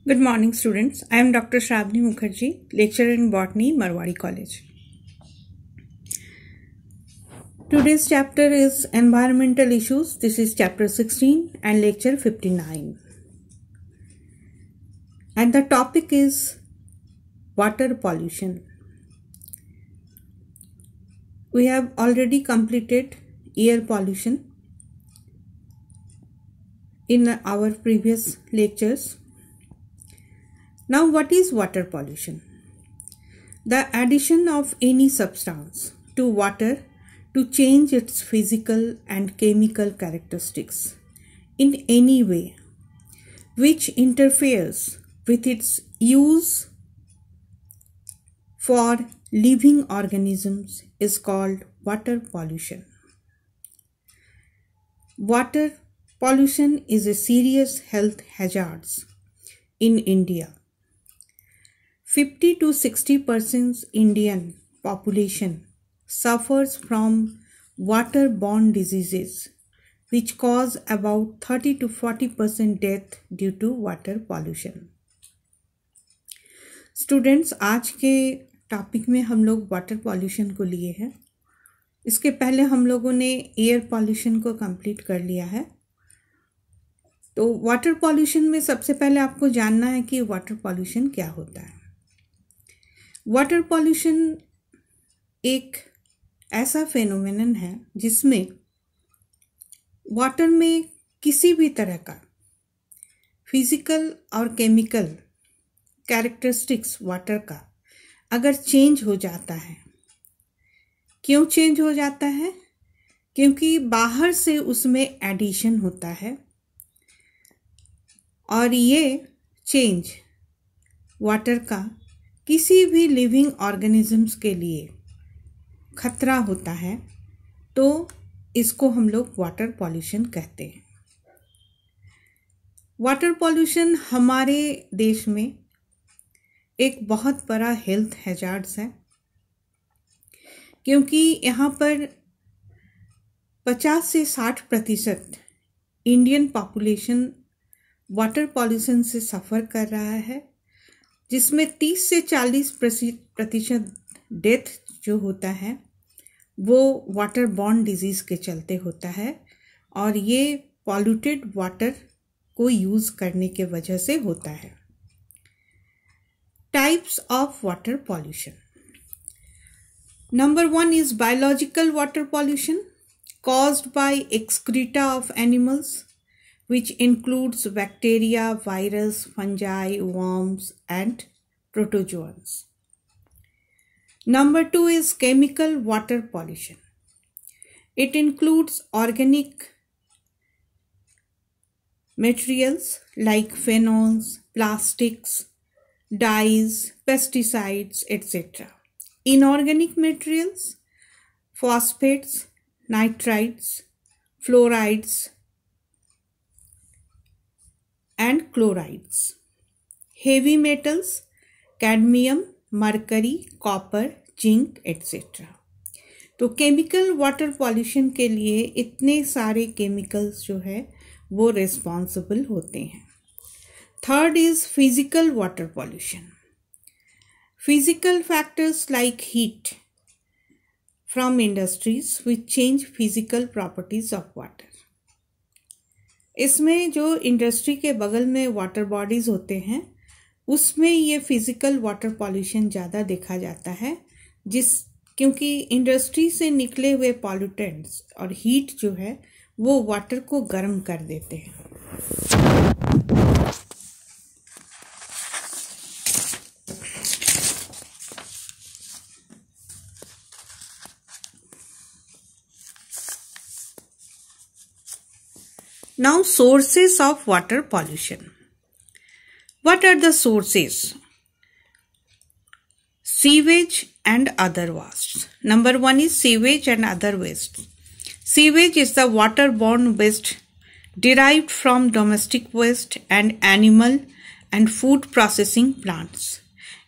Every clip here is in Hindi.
Good morning, students. I am Dr. Shravani Mukherjee, lecturer in Botany, Marwari College. Today's chapter is Environmental Issues. This is chapter 16 and lecture 59. And the topic is water pollution. We have already completed air pollution in our previous lectures. Now, what is water pollution? The addition of any substance to water to change its physical and chemical characteristics in any way which interferes with its use for living organisms is called water pollution. Water pollution is a serious health hazard in India. 50 to 60% Indian population suffers from waterborne diseases which cause about 30 to 40% death due to water pollution. Students, आज के टॉपिक में हम लोग वाटर पॉल्यूशन को लिए हैं. इसके पहले हम लोगों ने एयर पॉल्यूशन को कंप्लीट कर लिया है. तो वाटर पॉल्यूशन में सबसे पहले आपको जानना है कि वाटर पॉल्यूशन क्या होता है. वाटर पॉल्यूशन एक ऐसा फेनोमेनन है जिसमें वाटर में किसी भी तरह का फिजिकल और केमिकल कैरेक्टरिस्टिक्स वाटर का अगर चेंज हो जाता है. क्यों चेंज हो जाता है? क्योंकि बाहर से उसमें एडिशन होता है और ये चेंज वाटर का किसी भी लिविंग ऑर्गेनिजम्स के लिए खतरा होता है, तो इसको हम लोग वाटर पॉल्यूशन कहते हैं. वाटर पॉल्यूशन हमारे देश में एक बहुत बड़ा हेल्थ हैजार्ड्स है, क्योंकि यहाँ पर 50 से 60% इंडियन पॉपुलेशन वाटर पॉल्यूशन से सफ़र कर रहा है, जिसमें 30 से 40% डेथ जो होता है वो वाटर बॉर्न डिजीज़ के चलते होता है और ये पॉल्यूटेड वाटर को यूज़ करने के वजह से होता है. Types of water pollution. Number 1 is biological water pollution caused by excreta of animals, which includes bacteria, virus, fungi, worms, and protozoans. Number 2 is chemical water pollution. It includes organic materials like phenols, plastics, dyes, pesticides, etc. Inorganic materials, phosphates, nitrites, fluorides, and chlorides. Heavy metals, cadmium, mercury, copper, zinc, etc. तो केमिकल वाटर पॉल्यूशन के लिए इतने सारे केमिकल्स जो है वो रिस्पॉन्सिबल होते हैं. Third is physical water pollution. Physical factors like heat from industries which change physical properties of water. इसमें जो इंडस्ट्री के बगल में वाटर बॉडीज होते हैं उसमें ये फिजिकल वाटर पॉल्यूशन ज़्यादा देखा जाता है, क्योंकि इंडस्ट्री से निकले हुए पॉल्यूटेंट्स और हीट जो है वो वाटर को गर्म कर देते हैं. Now, sources of water pollution. What are the sources? Sewage and other wastes. Number 1 is sewage and other waste. Sewage is the waterborne waste derived from domestic waste and animal and food processing plants.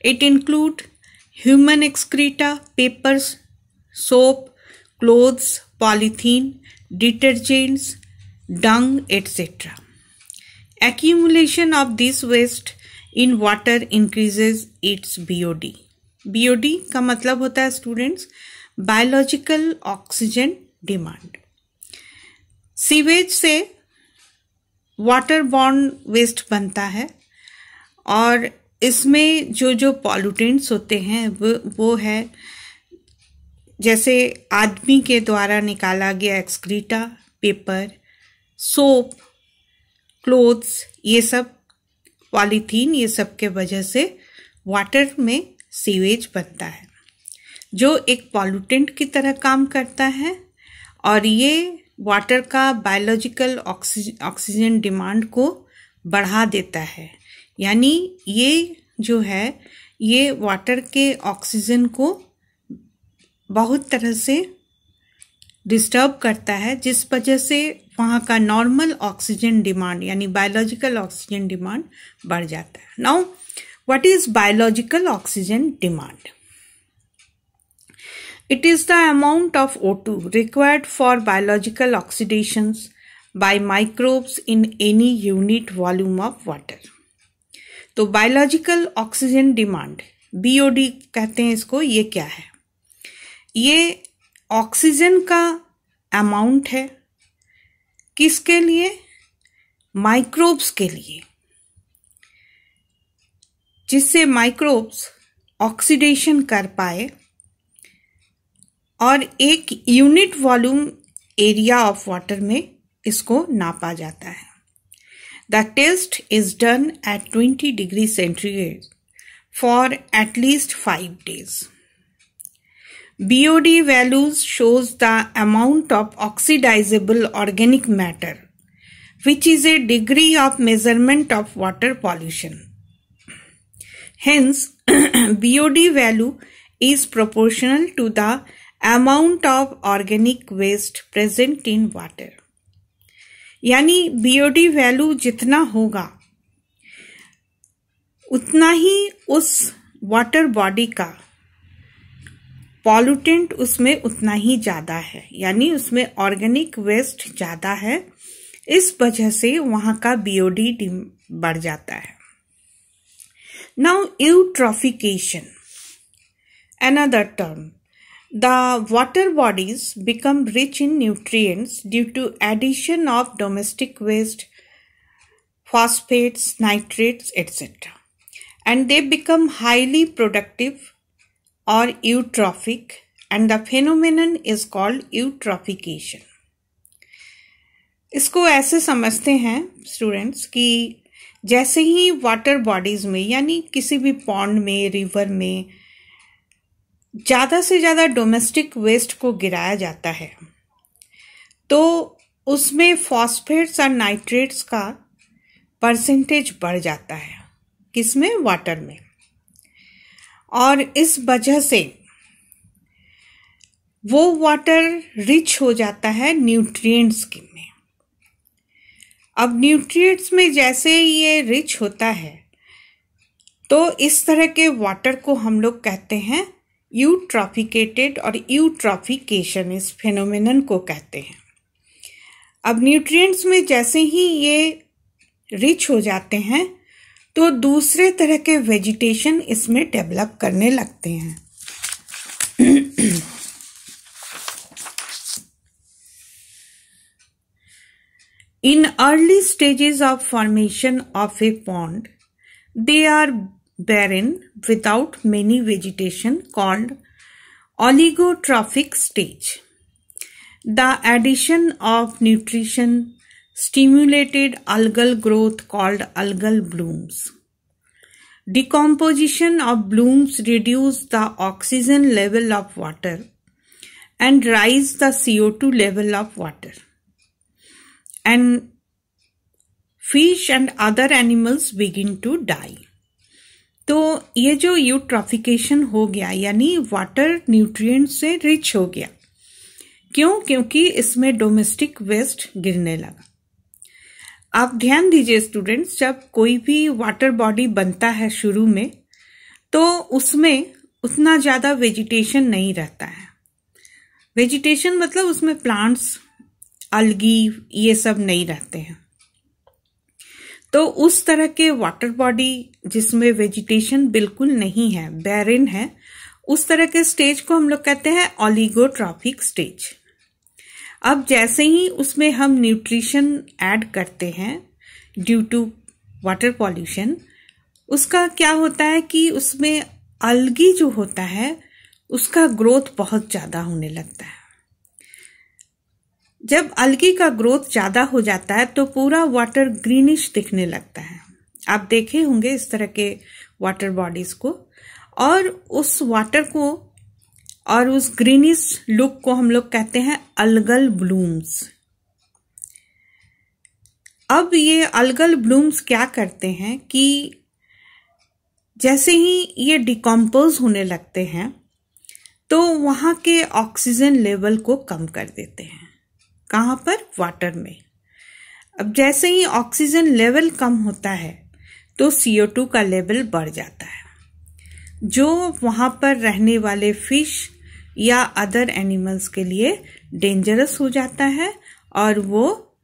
It includes human excreta, papers, soap, clothes, polythene, detergents, dung, etc. Accumulation of this waste in water increases it's BOD। BOD का मतलब होता है students biological oxygen demand. Sewage से वाटर बॉर्न वेस्ट बनता है और इसमें जो पॉल्यूटेंट्स होते हैं वो है जैसे आदमी के द्वारा निकाला गया एक्सक्रीटा, पेपर, सोप, क्लोथ्स, ये सब पॉलीथीन, ये सब के वजह से वाटर में सीवेज बनता है जो एक पॉल्यूटेंट की तरह काम करता है और ये वाटर का बायोलॉजिकल ऑक्सीजन डिमांड को बढ़ा देता है। यानी ये जो है ये वाटर के ऑक्सीजन को बहुत तरह से डिस्टर्ब करता है, जिस वजह से वहाँ का नॉर्मल ऑक्सीजन डिमांड यानी बायोलॉजिकल ऑक्सीजन डिमांड बढ़ जाता है। Now what is biological oxygen demand? It is the amount of O2 required for biological oxidations by microbes in any unit volume of water. तो बायोलॉजिकल ऑक्सीजन डिमांड BOD कहते हैं इसको। ये क्या है? ये ऑक्सीजन का अमाउंट है। किसके लिए? माइक्रोब्स के लिए, जिससे माइक्रोब्स ऑक्सीडेशन कर पाए और एक unit volume area of water में इसको नापा जाता है। The test is done at 20 degree centigrade for at least 5 days. BOD values shows the amount of oxidizable organic matter, which is a degree of measurement of water pollution. Hence, BOD value is proportional to the amount of organic waste present in water. यानी BOD वैल्यू जितना होगा उतना ही उस वाटर बॉडी का पॉल्यूटेंट उसमें उतना ही ज्यादा है, यानी उसमें ऑर्गेनिक वेस्ट ज्यादा है, इस वजह से वहां का BOD बढ़ जाता है। Now eutrophication, another term. The water bodies become rich in nutrients due to addition of domestic waste, phosphates, nitrates, etc. And they become highly productive or eutrophic, and the phenomenon is called eutrophication. इसको ऐसे समझते हैं स्टूडेंट्स कि जैसे ही वाटर बॉडीज में यानी किसी भी पॉन्ड में, रिवर में ज़्यादा से ज़्यादा डोमेस्टिक वेस्ट को गिराया जाता है तो उसमें फॉस्फेट्स और नाइट्रेट्स का परसेंटेज बढ़ जाता है। किसमें? वाटर में। और इस वजह से वो वाटर रिच हो जाता है न्यूट्रिएंट्स में। अब न्यूट्रिएंट्स में जैसे ये रिच होता है तो इस तरह के वाटर को हम लोग कहते हैं यूट्रॉफिकेटेड और यूट्रॉफिकेशन इस फेनोमेनन को कहते हैं। अब न्यूट्रिएंट्स में जैसे ही ये रिच हो जाते हैं तो दूसरे तरह के वेजिटेशन इसमें डेवलप करने लगते हैं। In early stages of formation of a pond, they are barren without many vegetation called oligotrophic stage. The addition of nutrition stimulated algal growth called algal blooms. Decomposition of blooms reduce the oxygen level of water and rise the CO2 level of water. And fish and other animals begin to die. तो ये जो यूट्रॉफिकेशन हो गया यानी वाटर न्यूट्रिएंट से रिच हो गया। क्यों? क्योंकि इसमें डोमेस्टिक वेस्ट गिरने लगा। आप ध्यान दीजिए स्टूडेंट्स, जब कोई भी वाटर बॉडी बनता है शुरू में तो उसमें उतना ज्यादा वेजिटेशन नहीं रहता है। वेजिटेशन मतलब उसमें प्लांट्स, अलगी, ये सब नहीं रहते हैं। तो उस तरह के वाटर बॉडी जिसमें वेजिटेशन बिल्कुल नहीं है, बैरन है, उस तरह के स्टेज को हम लोग कहते हैं ओलिगोट्रॉफिक स्टेज। अब जैसे ही उसमें हम न्यूट्रिशन ऐड करते हैं ड्यू टू वाटर पॉल्यूशन, उसका क्या होता है कि उसमें अलगी जो होता है उसका ग्रोथ बहुत ज़्यादा होने लगता है। जब अलगी का ग्रोथ ज़्यादा हो जाता है तो पूरा वाटर ग्रीनिश दिखने लगता है। आप देखे होंगे इस तरह के वाटर बॉडीज को, और उस वाटर को और उस ग्रीनिश लुक को हम लोग कहते हैं अलगल ब्लूम्स। अब ये अलगल ब्लूम्स क्या करते हैं कि जैसे ही ये डिकम्पोज होने लगते हैं तो वहाँ के ऑक्सीजन लेवल को कम कर देते हैं। कहाँ पर? वाटर में। अब जैसे ही ऑक्सीजन लेवल कम होता है तो CO2 का लेवल बढ़ जाता है, जो वहाँ पर रहने वाले फिश या अदर एनिमल्स के लिए डेंजरस हो जाता है, और वो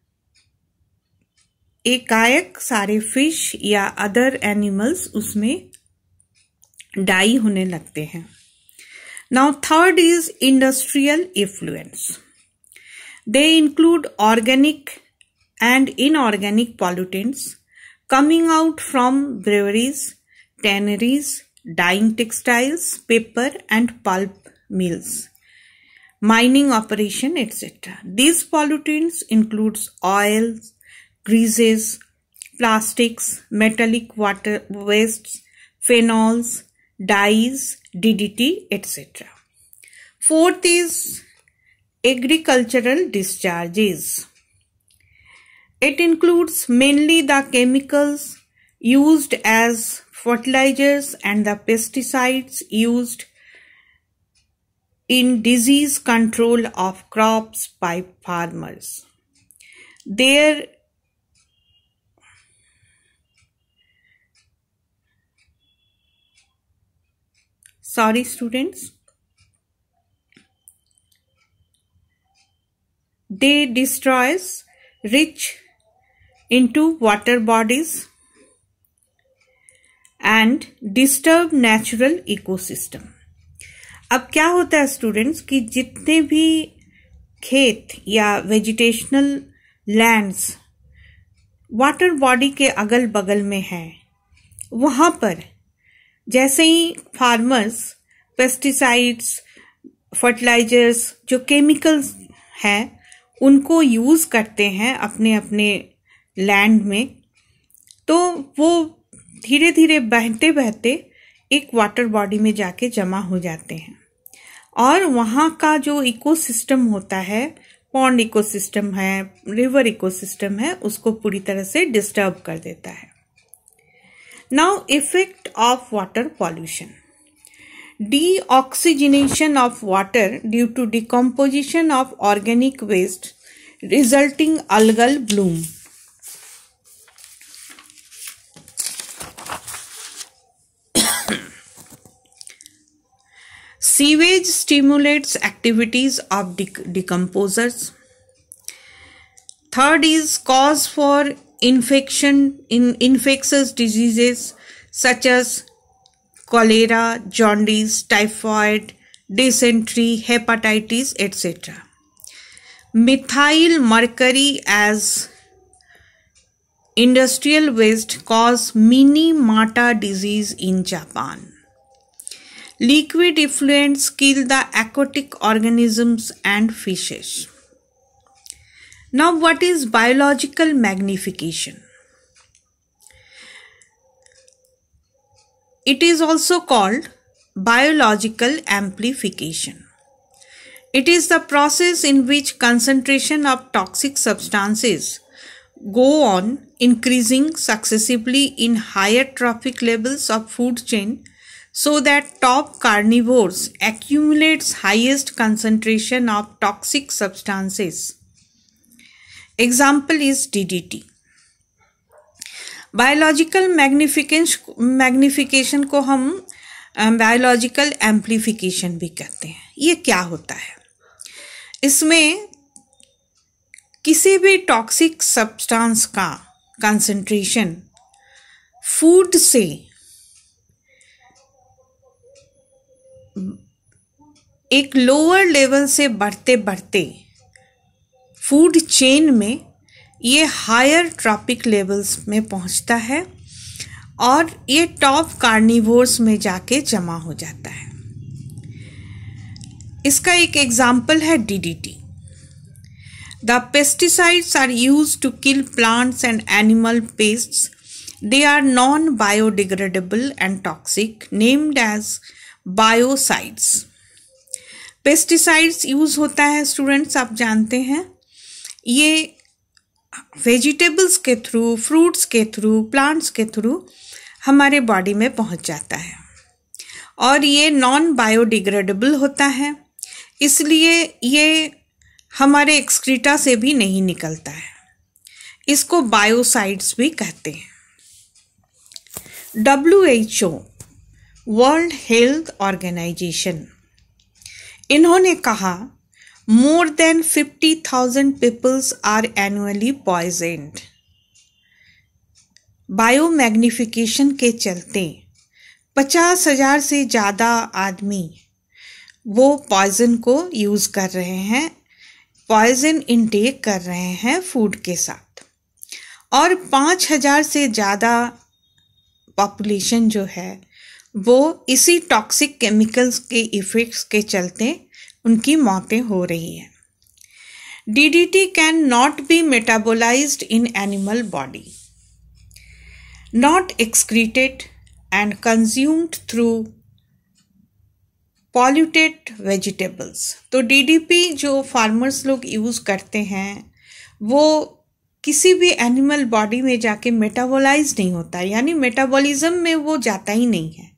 एकाएक सारे फिश या अदर एनिमल्स उसमें डाई होने लगते हैं। Now third is industrial influence. They include organic and inorganic pollutants coming out from breweries, tanneries, dyeing textiles, paper and pulp mills, mining operation, etc. These pollutants includes oils, greases, plastics, metallic water wastes, phenols, dyes, DDT, etc. Fourth is agricultural discharges. It includes mainly the chemicals used as fertilizers and the pesticides used in disease control of crops by farmers. Sorry students. They destroys rich into water bodies and disturb natural ecosystem. अब क्या होता है स्टूडेंट्स कि जितने भी खेत या वेजिटेशनल लैंड्स वाटर बॉडी के अगल बगल में है, वहाँ पर जैसे ही फार्मर्स पेस्टिसाइड्स, फर्टिलाइजर्स, जो केमिकल्स हैं उनको यूज करते हैं अपने अपने लैंड में, तो वो धीरे धीरे बहते बहते एक वाटर बॉडी में जाके जमा हो जाते हैं, और वहाँ का जो इकोसिस्टम होता है, पॉन्ड इकोसिस्टम है, रिवर इकोसिस्टम है, उसको पूरी तरह से डिस्टर्ब कर देता है। Now effect of water pollution. Deoxygenation of water due to decomposition of organic waste resulting algal bloom. Sewage stimulates activities of decomposers. Third is cause for infectious diseases such as cholera, jaundice, typhoid, dysentery, hepatitis, etc. Methyl mercury as industrial waste cause Minamata disease in Japan. Liquid effluents kill the aquatic organisms and fishes. Now, what is biological magnification? It is also called biological amplification. It is the process in which concentration of toxic substances go on increasing successively in higher trophic levels of food chain so that top carnivores accumulates highest concentration of toxic substances. Example is DDT. Biological magnification को हम बायोलॉजिकल एम्प्लीफिकेशन भी कहते हैं। ये क्या होता है? इसमें किसी भी टॉक्सिक सब्सटेंस का कंसंट्रेशन फूड से एक लोअर लेवल से बढ़ते बढ़ते फूड चेन में ये हायर ट्रॉपिक लेवल्स में पहुंचता है और ये टॉप कार्निवोर्स में जाके जमा हो जाता है। इसका एक एग्जाम्पल है DDT। The pesticides are used to kill plants and animal pests. They are non-biodegradable and toxic, named as biocides. Pesticides use होता है स्टूडेंट्स, आप जानते हैं, ये वेजिटेबल्स के थ्रू, फ्रूट्स के थ्रू, प्लांट्स के थ्रू हमारे बॉडी में पहुंच जाता है और ये नॉन बायोडिग्रेडेबल होता है, इसलिए ये हमारे एक्सक्रीटा से भी नहीं निकलता है। इसको बायोसाइड्स भी कहते हैं। WHO वर्ल्ड हेल्थ ऑर्गेनाइजेशन, इन्होंने कहा more than 50,000 peoples are annually poisoned. Biomagnification के चलते 50,000 से ज़्यादा आदमी वो पॉइजन को यूज़ कर रहे हैं, पॉइजन इनटेक कर रहे हैं फूड के साथ, और 5,000 से ज़्यादा पॉपुलेशन जो है वो इसी टॉक्सिक केमिकल्स के इफ़ेक्ट्स के चलते उनकी मौतें हो रही हैं। DDT can not be metabolised in animal body, not excreted and consumed through polluted vegetables. तो DDP जो फार्मर्स लोग यूज़ करते हैं वो किसी भी एनिमल बॉडी में जाके मेटाबोलाइज नहीं होता, यानी मेटाबॉलिज्म में वो जाता ही नहीं है।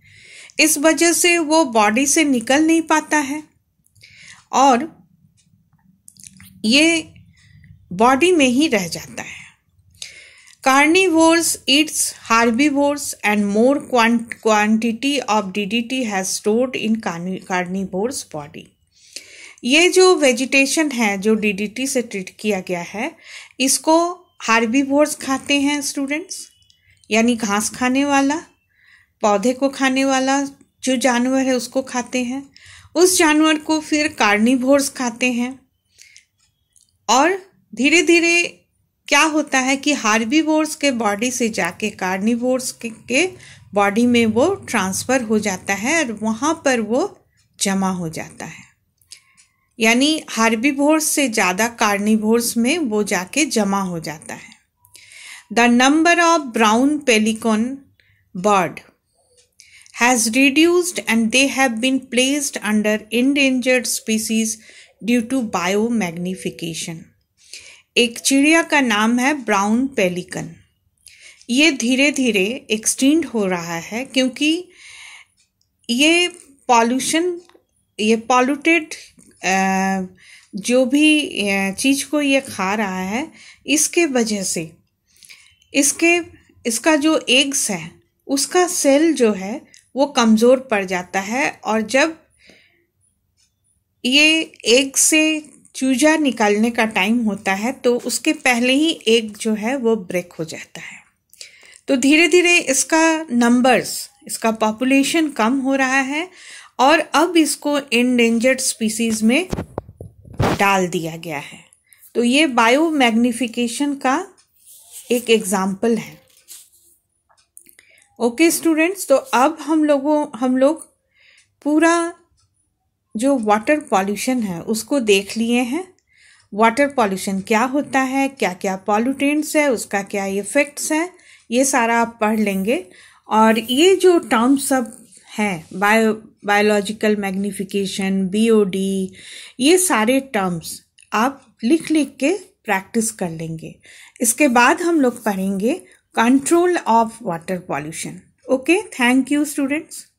इस वजह से वो बॉडी से निकल नहीं पाता है और ये बॉडी में ही रह जाता है। Carnivores eats herbivores and more quantity of DDT has stored in carnivore's body. ये जो वेजिटेशन है जो DDT से ट्रीट किया गया है, इसको हार्बीवोर्स खाते हैं स्टूडेंट्स, यानी घास खाने वाला, पौधे को खाने वाला जो जानवर है उसको खाते हैं। उस जानवर को फिर कार्निवोर्स खाते हैं और धीरे धीरे क्या होता है कि हार्बीवोर्स के बॉडी से जाके कार्निवोर्स के बॉडी में वो ट्रांसफ़र हो जाता है और वहाँ पर वो जमा हो जाता है, यानी हार्बीवोर्स से ज़्यादा कार्निवोर्स में वो जाके जमा हो जाता है। The number of brown pelican bird has reduced and they have been placed under endangered species due to biomagnification. एक चिड़िया का नाम है ब्राउन पेलिकन। ये धीरे धीरे एक्सटिंक्ट हो रहा है क्योंकि ये पॉल्यूटेड जो भी चीज़ को ये खा रहा है, इसके वजह से इसका जो एग्स है उसका सेल जो है वो कमज़ोर पड़ जाता है और जब ये एग से चूजा निकालने का टाइम होता है तो उसके पहले ही एग जो है वो ब्रेक हो जाता है। तो धीरे धीरे इसका नंबर्स, इसका पॉपुलेशन कम हो रहा है और अब इसको एंडेंजर्ड स्पीसीज में डाल दिया गया है। तो ये बायोमैग्निफिकेशन का एक एग्जाम्पल है। ओके स्टूडेंट्स, तो अब हम लोग पूरा जो वाटर पॉल्यूशन है उसको देख लिए हैं। वाटर पॉल्यूशन क्या होता है, क्या क्या पॉल्यूटेंट्स है, उसका क्या इफेक्ट्स है, ये सारा आप पढ़ लेंगे। और ये जो टर्म्स सब हैं, बायोलॉजिकल मैग्निफिकेशन, BOD, ये सारे टर्म्स आप लिख के प्रैक्टिस कर लेंगे। इसके बाद हम लोग पढ़ेंगे control of water pollution. Okay, thank you students.